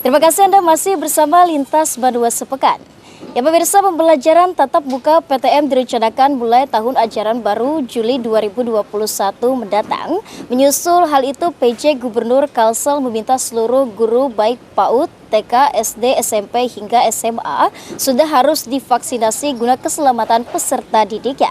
Terima kasih Anda masih bersama Lintas Bandua Sepekan. Ya pemirsa, pembelajaran tatap muka PTM direncanakan mulai tahun ajaran baru Juli 2021 mendatang. Menyusul hal itu, PJ Gubernur Kalsel meminta seluruh guru baik PAUD, TK, SD, SMP hingga SMA sudah harus divaksinasi guna keselamatan peserta didiknya.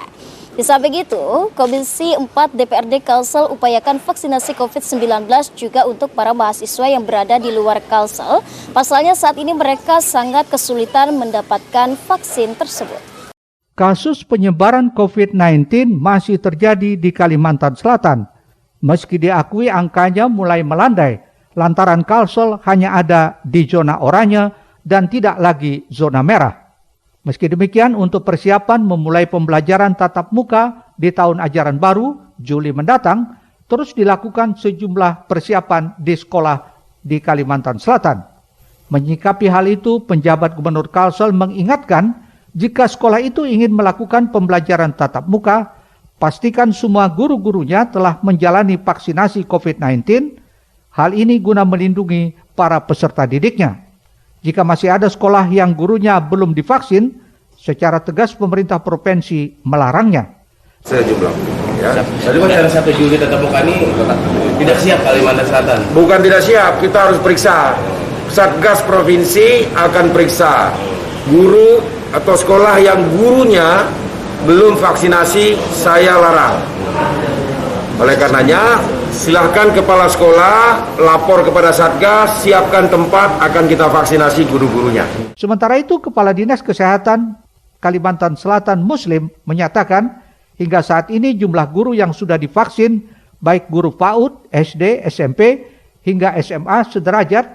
Di samping itu, Komisi 4 DPRD Kalsel upayakan vaksinasi COVID-19 juga untuk para mahasiswa yang berada di luar Kalsel. Pasalnya saat ini mereka sangat kesulitan mendapatkan vaksin tersebut. Kasus penyebaran COVID-19 masih terjadi di Kalimantan Selatan. Meski diakui angkanya mulai melandai, lantaran Kalsel hanya ada di zona oranye dan tidak lagi zona merah. Meski demikian, untuk persiapan memulai pembelajaran tatap muka di tahun ajaran baru Juli mendatang, terus dilakukan sejumlah persiapan di sekolah di Kalimantan Selatan. Menyikapi hal itu, penjabat Gubernur Kalsel mengingatkan jika sekolah itu ingin melakukan pembelajaran tatap muka, pastikan semua guru-gurunya telah menjalani vaksinasi COVID-19. Hal ini guna melindungi para peserta didiknya. Jika masih ada sekolah yang gurunya belum divaksin, secara tegas pemerintah provinsi melarangnya. Sejumlah. Ya. Jadi acara 1 Juli tatap muka ini tidak siap Kalimantan Selatan? Bukan tidak siap, kita harus periksa. Satgas provinsi akan periksa guru atau sekolah yang gurunya belum vaksinasi, saya larang. Oleh karenanya, silahkan kepala sekolah lapor kepada Satgas, siapkan tempat, akan kita vaksinasi guru-gurunya. Sementara itu, Kepala Dinas Kesehatan Kalimantan Selatan Muslim menyatakan hingga saat ini jumlah guru yang sudah divaksin, baik guru PAUD, SD, SMP, hingga SMA sederajat,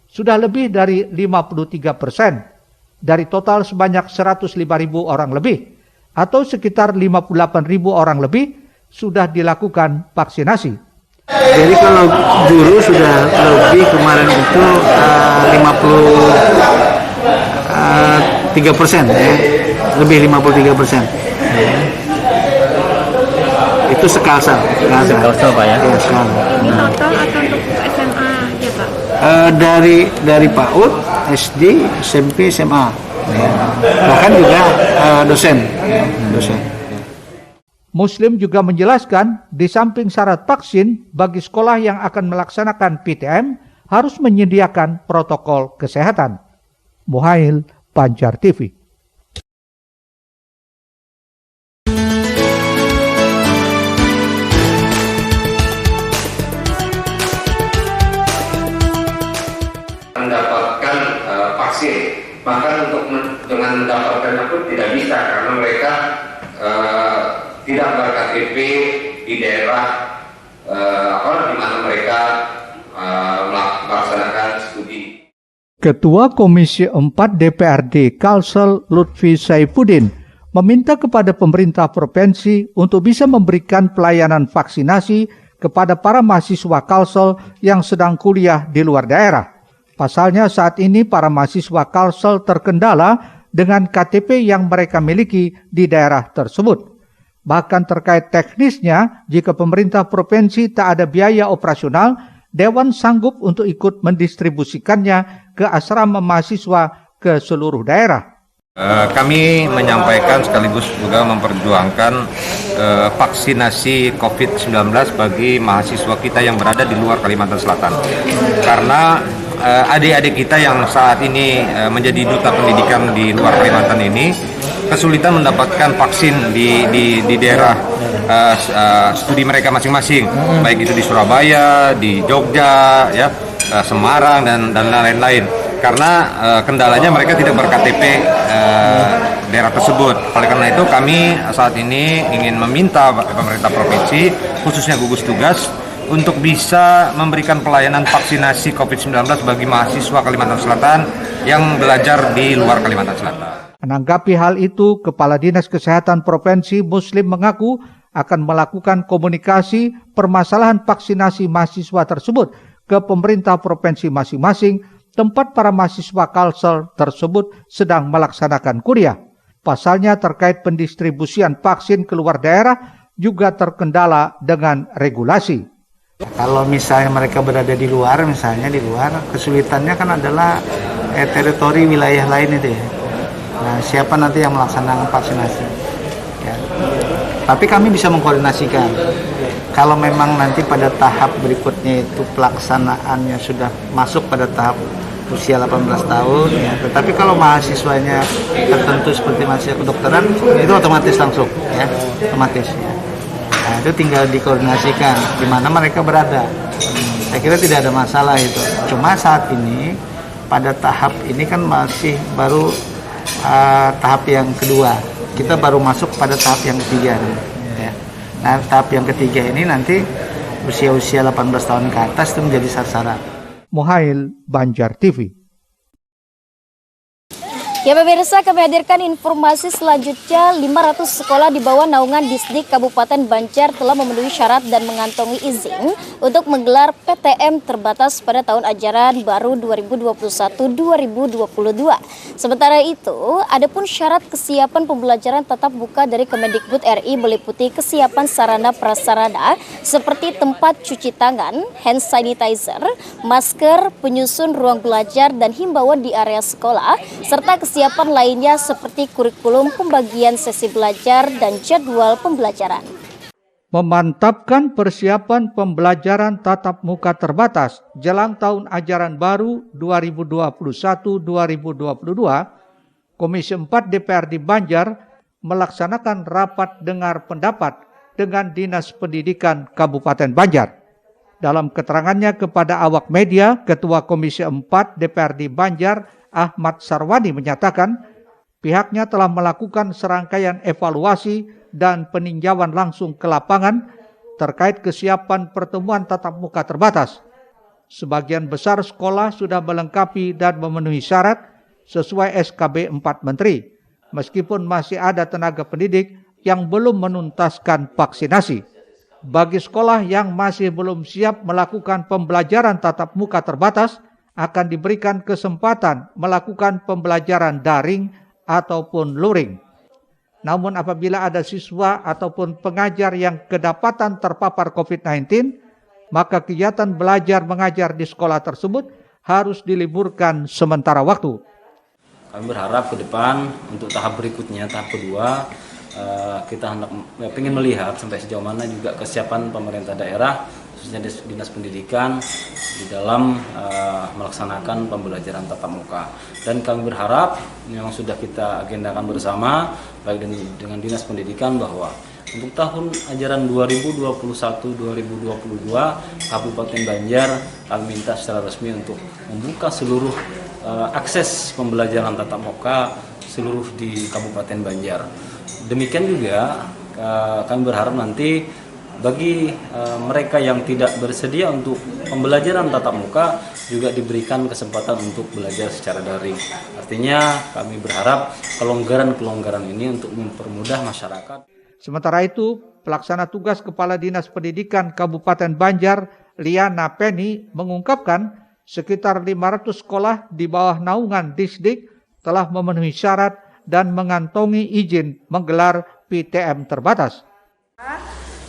sudah lebih dari 53% dari total sebanyak 105.000 orang lebih, atau sekitar 58.000 orang lebih sudah dilakukan vaksinasi. Jadi kalau guru sudah lebih kemarin itu 53%, ya. Lebih 53%. Itu sekalsel. Sekalsel Pak ya? Ya, sekalsel. Ini total atau untuk SMA aja Pak? Dari PAUD, SD, SMP, SMA. Ya. Bahkan juga dosen. Muslim juga menjelaskan, di samping syarat vaksin, bagi sekolah yang akan melaksanakan PTM harus menyediakan protokol kesehatan. Muhail, Pancar TV. Mendapatkan vaksin, bahkan untuk dengan mendapatkannya pun tidak bisa karena mereka tidak ber-KTP di daerah di mana mereka melaksanakan studi. Ketua Komisi 4 DPRD Kalsel Lutfi Saifuddin meminta kepada pemerintah provinsi untuk bisa memberikan pelayanan vaksinasi kepada para mahasiswa Kalsel yang sedang kuliah di luar daerah. Pasalnya saat ini para mahasiswa Kalsel terkendala dengan KTP yang mereka miliki di daerah tersebut. Bahkan terkait teknisnya, jika pemerintah provinsi tak ada biaya operasional, Dewan sanggup untuk ikut mendistribusikannya ke asrama mahasiswa ke seluruh daerah. Kami menyampaikan sekaligus juga memperjuangkan vaksinasi COVID-19 bagi mahasiswa kita yang berada di luar Kalimantan Selatan. Karena adik-adik kita yang saat ini menjadi duta pendidikan di luar Kalimantan ini kesulitan mendapatkan vaksin di daerah studi mereka masing-masing, baik itu di Surabaya, di Jogja, ya, Semarang dan lain-lain. Karena kendalanya mereka tidak ber-KTP daerah tersebut. Oleh karena itu kami saat ini ingin meminta pemerintah provinsi, khususnya gugus tugas, untuk bisa memberikan pelayanan vaksinasi COVID-19 bagi mahasiswa Kalimantan Selatan yang belajar di luar Kalimantan Selatan. Menanggapi hal itu, Kepala Dinas Kesehatan Provinsi Muslim mengaku akan melakukan komunikasi permasalahan vaksinasi mahasiswa tersebut ke pemerintah provinsi masing-masing tempat para mahasiswa Kalsel tersebut sedang melaksanakan kuliah. Pasalnya terkait pendistribusian vaksin keluar daerah juga terkendala dengan regulasi. Kalau misalnya mereka berada di luar, kesulitannya kan adalah teritori wilayah lain itu ya. Nah, siapa nanti yang melaksanakan vaksinasi? Ya. Tapi kami bisa mengkoordinasikan. Kalau memang nanti pada tahap berikutnya itu pelaksanaannya sudah masuk pada tahap usia 18 tahun, ya. Tetapi kalau mahasiswanya tertentu seperti mahasiswa kedokteran, itu otomatis langsung, ya, otomatis. Ya. Nah, itu tinggal dikoordinasikan di mana mereka berada. Saya kira tidak ada masalah itu. Cuma saat ini pada tahap ini kan masih baru tahap yang kedua. Kita baru masuk pada tahap yang ketiga. Ya. Nah, tahap yang ketiga ini nanti usia-usia 18 tahun ke atas itu menjadi sasaran. Muhail, Banjar TV. Ya pemirsa, kami hadirkan informasi selanjutnya. 500 sekolah di bawah naungan Disdik Kabupaten Banjar telah memenuhi syarat dan mengantongi izin untuk menggelar PTM terbatas pada tahun ajaran baru 2021-2022. Sementara itu, adapun syarat kesiapan pembelajaran tatap muka dari Kemendikbud RI meliputi kesiapan sarana prasarana seperti tempat cuci tangan, hand sanitizer, masker, penyusun ruang belajar dan himbauan di area sekolah, serta kesiapan lainnya seperti kurikulum pembagian sesi belajar dan jadwal pembelajaran. Memantapkan persiapan pembelajaran tatap muka terbatas jelang tahun ajaran baru 2021-2022, Komisi 4 DPRD Banjar melaksanakan rapat dengar pendapat dengan Dinas Pendidikan Kabupaten Banjar. Dalam keterangannya kepada awak media, Ketua Komisi 4 DPRD Banjar Ahmad Sarwani menyatakan pihaknya telah melakukan serangkaian evaluasi dan peninjauan langsung ke lapangan terkait kesiapan pertemuan tatap muka terbatas. Sebagian besar sekolah sudah melengkapi dan memenuhi syarat sesuai SKB 4 Menteri, meskipun masih ada tenaga pendidik yang belum menuntaskan vaksinasi. Bagi sekolah yang masih belum siap melakukan pembelajaran tatap muka terbatas, akan diberikan kesempatan melakukan pembelajaran daring ataupun luring. Namun apabila ada siswa ataupun pengajar yang kedapatan terpapar COVID-19, maka kegiatan belajar mengajar di sekolah tersebut harus diliburkan sementara waktu. Kami berharap ke depan untuk tahap berikutnya, tahap kedua, kita ingin melihat sampai sejauh mana juga kesiapan pemerintah daerah, khususnya Dinas Pendidikan di dalam melaksanakan pembelajaran tatap muka. Dan kami berharap memang sudah kita agendakan bersama baik dengan Dinas Pendidikan bahwa untuk tahun ajaran 2021-2022 Kabupaten Banjar kami minta secara resmi untuk membuka seluruh akses pembelajaran tatap muka seluruh di Kabupaten Banjar. Demikian juga kami berharap nanti bagi mereka yang tidak bersedia untuk pembelajaran tatap muka juga diberikan kesempatan untuk belajar secara daring. Artinya kami berharap kelonggaran-kelonggaran ini untuk mempermudah masyarakat. Sementara itu, pelaksana tugas Kepala Dinas Pendidikan Kabupaten Banjar, Liana Penny, mengungkapkan sekitar 500 sekolah di bawah naungan Disdik telah memenuhi syarat dan mengantongi izin menggelar PTM terbatas.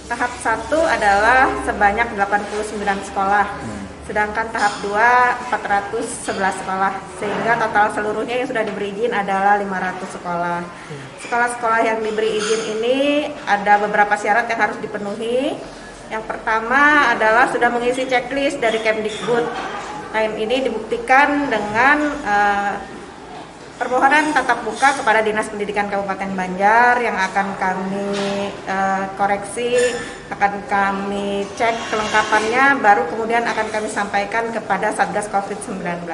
Tahap 1 adalah sebanyak 89 sekolah, sedangkan tahap 2 411 sekolah, sehingga total seluruhnya yang sudah diberi izin adalah 500 sekolah. Sekolah-sekolah yang diberi izin ini ada beberapa syarat yang harus dipenuhi. Yang pertama adalah sudah mengisi checklist dari Kemdikbud. Nah, ini dibuktikan dengan permohonan tatap muka kepada Dinas Pendidikan Kabupaten Banjar yang akan kami koreksi, akan kami cek kelengkapannya, baru kemudian akan kami sampaikan kepada Satgas COVID-19.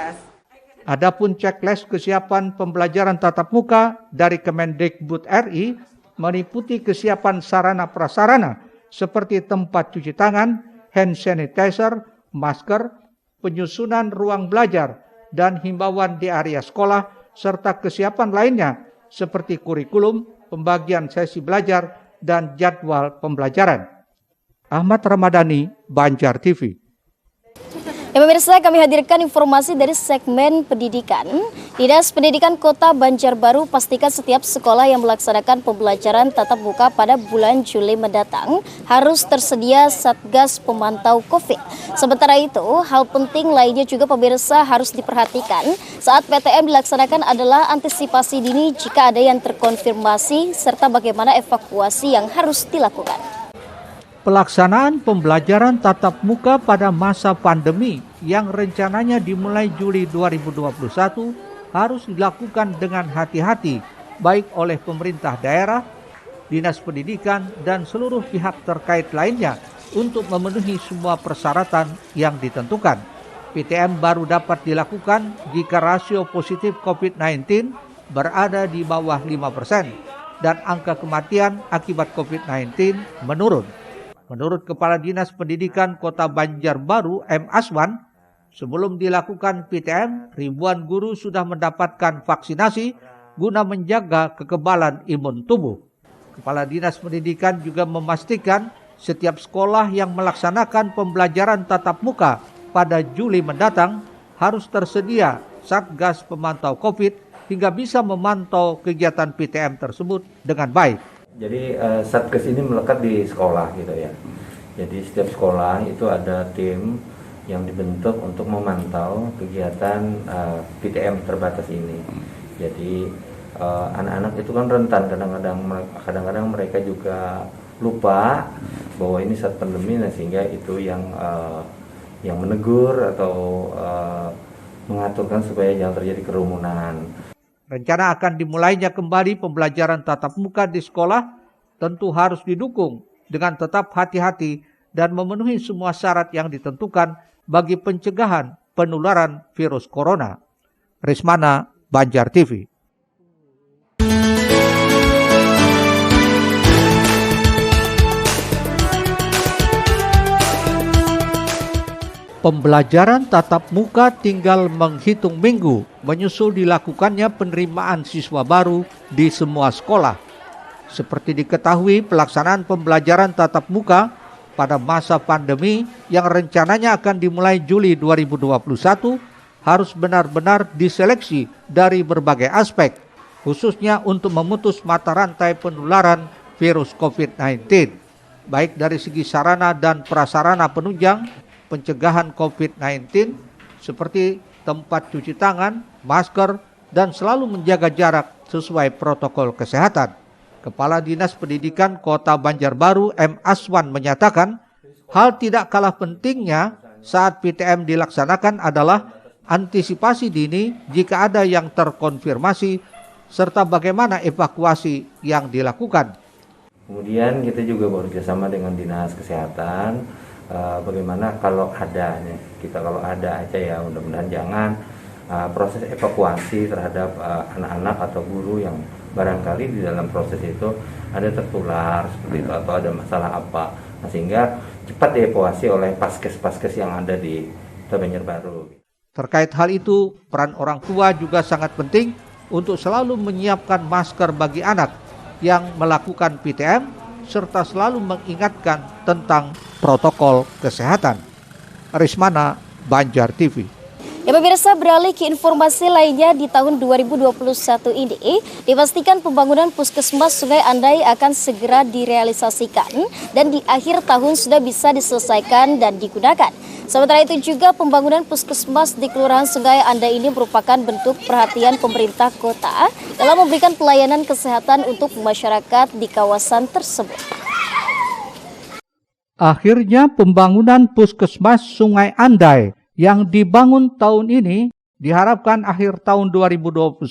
Adapun checklist kesiapan pembelajaran tatap muka dari Kemendikbud RI meliputi kesiapan sarana prasarana seperti tempat cuci tangan, hand sanitizer, masker, penyusunan ruang belajar, dan himbauan di area sekolah, serta kesiapan lainnya seperti kurikulum, pembagian sesi belajar, dan jadwal pembelajaran. Ahmad Ramadhani, Banjar TV. Ya pemirsa, kami hadirkan informasi dari segmen pendidikan. Dinas Pendidikan Kota Banjarbaru pastikan setiap sekolah yang melaksanakan pembelajaran tatap muka pada bulan Juli mendatang harus tersedia Satgas Pemantau COVID. Sementara itu, hal penting lainnya juga pemirsa harus diperhatikan saat PTM dilaksanakan adalah antisipasi dini jika ada yang terkonfirmasi serta bagaimana evakuasi yang harus dilakukan. Pelaksanaan pembelajaran tatap muka pada masa pandemi yang rencananya dimulai Juli 2021 harus dilakukan dengan hati-hati, baik oleh pemerintah daerah, dinas pendidikan, dan seluruh pihak terkait lainnya untuk memenuhi semua persyaratan yang ditentukan. PTM baru dapat dilakukan jika rasio positif COVID-19 berada di bawah 5% dan angka kematian akibat COVID-19 menurun. Menurut Kepala Dinas Pendidikan Kota Banjarbaru M. Aswan, sebelum dilakukan PTM, ribuan guru sudah mendapatkan vaksinasi guna menjaga kekebalan imun tubuh. Kepala Dinas Pendidikan juga memastikan setiap sekolah yang melaksanakan pembelajaran tatap muka pada Juli mendatang harus tersedia Satgas Pemantau COVID hingga bisa memantau kegiatan PTM tersebut dengan baik. Jadi Satgas ini melekat di sekolah gitu ya. Jadi setiap sekolah itu ada tim yang dibentuk untuk memantau kegiatan PTM terbatas ini. Jadi anak-anak itu kan rentan, kadang-kadang mereka juga lupa bahwa ini saat pandemi, nah sehingga itu yang menegur atau mengaturkan supaya jangan terjadi kerumunan. Rencana akan dimulainya kembali pembelajaran tatap muka di sekolah tentu harus didukung dengan tetap hati-hati dan memenuhi semua syarat yang ditentukan bagi pencegahan penularan virus corona. Rismana, Banjar TV. Pembelajaran tatap muka tinggal menghitung minggu menyusul dilakukannya penerimaan siswa baru di semua sekolah. Seperti diketahui, pelaksanaan pembelajaran tatap muka pada masa pandemi yang rencananya akan dimulai Juli 2021 harus benar-benar diseleksi dari berbagai aspek, khususnya untuk memutus mata rantai penularan virus COVID-19, baik dari segi sarana dan prasarana penunjang pencegahan COVID-19 seperti tempat cuci tangan, masker, dan selalu menjaga jarak sesuai protokol kesehatan. Kepala Dinas Pendidikan Kota Banjarbaru M. Aswan menyatakan, hal tidak kalah pentingnya saat PTM dilaksanakan adalah antisipasi dini jika ada yang terkonfirmasi serta bagaimana evakuasi yang dilakukan. Kemudian kita juga bekerjasama dengan Dinas Kesehatan. Bagaimana kalau ada, kalau ada aja ya, mudah-mudahan jangan proses evakuasi terhadap anak-anak atau guru yang barangkali di dalam proses itu ada tertular seperti itu atau ada masalah apa, nah, sehingga cepat dievakuasi oleh paskes-paskes yang ada di Kota Banjarbaru. Terkait hal itu, peran orang tua juga sangat penting untuk selalu menyiapkan masker bagi anak yang melakukan PTM serta selalu mengingatkan tentang protokol kesehatan. Rismana, Banjar TV. Ya pemirsa, beralih ke informasi lainnya, di tahun 2021 ini dipastikan pembangunan Puskesmas Sungai Andai akan segera direalisasikan dan di akhir tahun sudah bisa diselesaikan dan digunakan. Sementara itu juga pembangunan Puskesmas di Kelurahan Sungai Andai ini merupakan bentuk perhatian pemerintah kota dalam memberikan pelayanan kesehatan untuk masyarakat di kawasan tersebut. Akhirnya pembangunan Puskesmas Sungai Andai yang dibangun tahun ini diharapkan akhir tahun 2021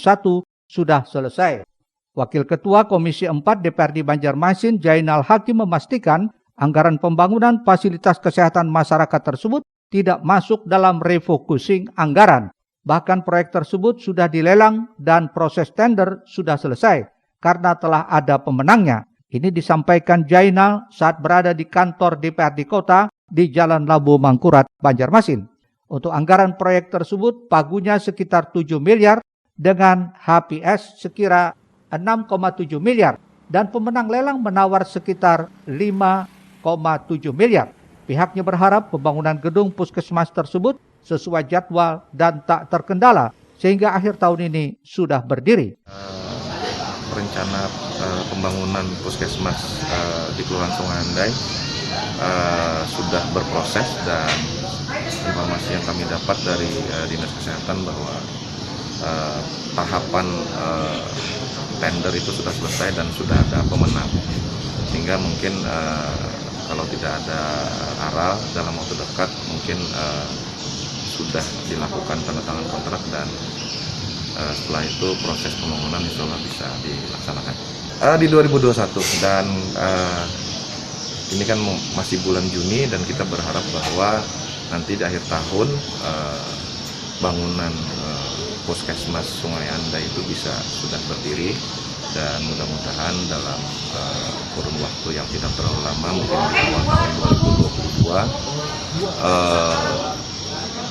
sudah selesai. Wakil Ketua Komisi 4 DPRD Banjarmasin Jainal Hakim memastikan anggaran pembangunan fasilitas kesehatan masyarakat tersebut tidak masuk dalam refocusing anggaran. Bahkan proyek tersebut sudah dilelang dan proses tender sudah selesai karena telah ada pemenangnya. Ini disampaikan Jainal saat berada di kantor DPRD Kota di Jalan Labu Mangkurat, Banjarmasin. Untuk anggaran proyek tersebut pagunya sekitar 7 miliar dengan HPS sekira 6,7 miliar dan pemenang lelang menawar sekitar 5,7 miliar. Pihaknya berharap pembangunan gedung puskesmas tersebut sesuai jadwal dan tak terkendala sehingga akhir tahun ini sudah berdiri. Rencana pembangunan puskesmas di Kelurahan Sungai Andai sudah berproses, dan informasi yang kami dapat dari Dinas Kesehatan bahwa tahapan tender itu sudah selesai dan sudah ada pemenang, sehingga mungkin kalau tidak ada aral dalam waktu dekat mungkin sudah dilakukan tanda tangan kontrak, dan setelah itu proses pembangunan insya Allah bisa dilaksanakan di 2021, dan ini kan masih bulan Juni, dan kita berharap bahwa nanti di akhir tahun bangunan puskesmas Sungai Andai itu bisa sudah berdiri, dan mudah-mudahan dalam kurun waktu yang tidak terlalu lama, mungkin di awal tahun 2022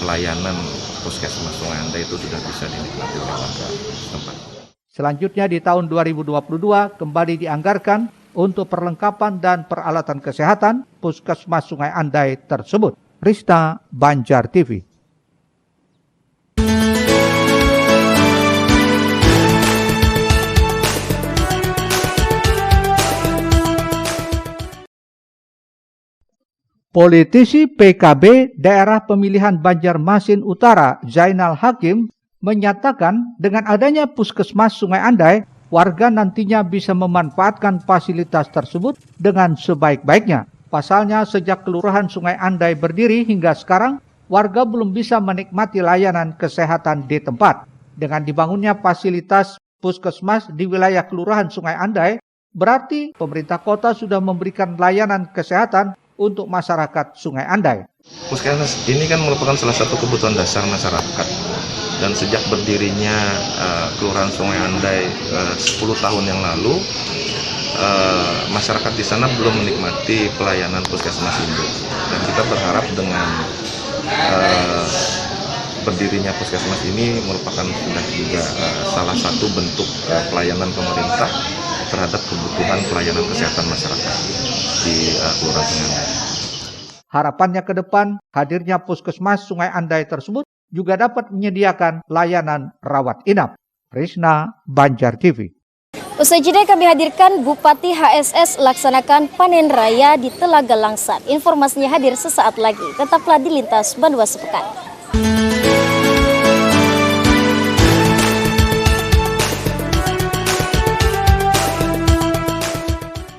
pelayanan puskesmas Sungai Andai itu sudah bisa dinikmati oleh warga setempat. Selanjutnya di tahun 2022 kembali dianggarkan untuk perlengkapan dan peralatan kesehatan Puskesmas Sungai Andai tersebut. Rista, Banjar TV. Politisi PKB Daerah Pemilihan Banjarmasin Utara Zainal Hakim menyatakan dengan adanya Puskesmas Sungai Andai, warga nantinya bisa memanfaatkan fasilitas tersebut dengan sebaik-baiknya. Pasalnya sejak Kelurahan Sungai Andai berdiri hingga sekarang, warga belum bisa menikmati layanan kesehatan di tempat. Dengan dibangunnya fasilitas Puskesmas di wilayah Kelurahan Sungai Andai, berarti pemerintah kota sudah memberikan layanan kesehatan untuk masyarakat Sungai Andai. Puskesmas ini kan merupakan salah satu kebutuhan dasar masyarakat, dan sejak berdirinya Kelurahan Sungai Andai 10 tahun yang lalu, masyarakat di sana belum menikmati pelayanan puskesmas induk, dan kita berharap dengan berdirinya puskesmas ini merupakan sudah juga salah satu bentuk pelayanan pemerintah terhadap kebutuhan pelayanan kesehatan masyarakat di Kelurahan Sungai Andai. Harapannya ke depan, hadirnya Puskesmas Sungai Andai tersebut juga dapat menyediakan layanan rawat inap. Risna, Banjar TV. Usai jeda kami hadirkan Bupati HSS laksanakan panen raya di Telaga Langsan. Informasinya hadir sesaat lagi. Tetaplah di Lintas Bandua Sepekan.